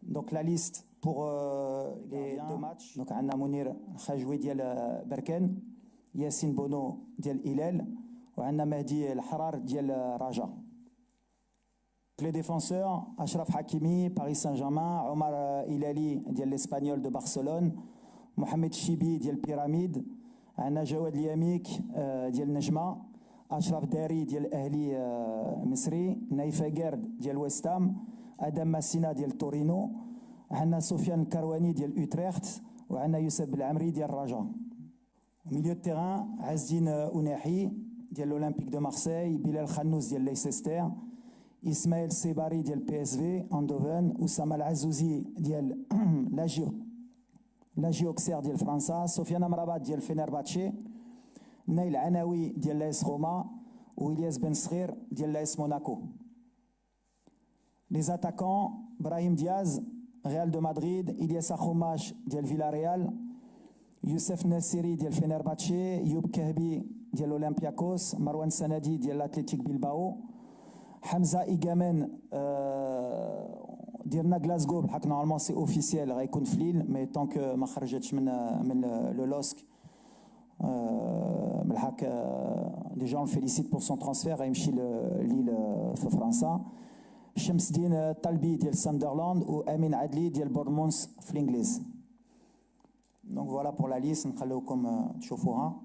Donc la liste pour les deux matchs. Donc on a Mounir Khajoui ديال بركان, Yassine Bono ديال Hilal, وعندنا مهدي الحرار ديال رجاء. Les défenseurs, Achraf Hakimi, Paris Saint-Germain, Omar Hilali ديال l'Espagnol de Barcelone, Mohamed Chibi ديال Pyramide, عندنا جواد الياميك ديال نجمة, أشرف داري ديال الأهلي مصري, نايف قرد ديال ويستام, آدم ماسينا ديال تورينو, عندنا سفيان الكرواني ديال أوتريخت, وعندنا يوسف بالعمري ديال الرجاء. ميليو دو تيران عزدين أوناحي ديال الأولمبيك دو مارسيل, بلال خنوس ديال ليسيستر, إسماعيل سيباري ديال بي اس في اندوفن, أسامة العزوزي ديال لاجيو أوكسير ديال فرنسا, سفيان أمرابات ديال فينيرباتشي, نايل عناوي ديال لايس روما, وإلياس بن صغير ديال لايس موناكو. Les attaquants, Brahim Diaz, Real de Madrid, Ilyas Akhomash ديال فيلاريال, يوسف نسيري ديال فينيرباتشي, يوب كهبي ديال الأولمبياكوس, مروان سندي ديال الأتليتيك بيلباو, حمزة إيغامان ديالنا غلاسكو, بحق نورمالمون سي اوفيسيال غيكون في ليل, مي طونك ما خرجتش من لو لوسك بالحق ديجا اون فيليسيت بور سون ترانسفير, غيمشي ليل في فرنسا. شمس الدين الطلبي ديال ساندرلاند, وامين عدلي ديال بورمونس في الانجليز. دونك فوالا بور لا ليست, نخليوكم تشوفوها.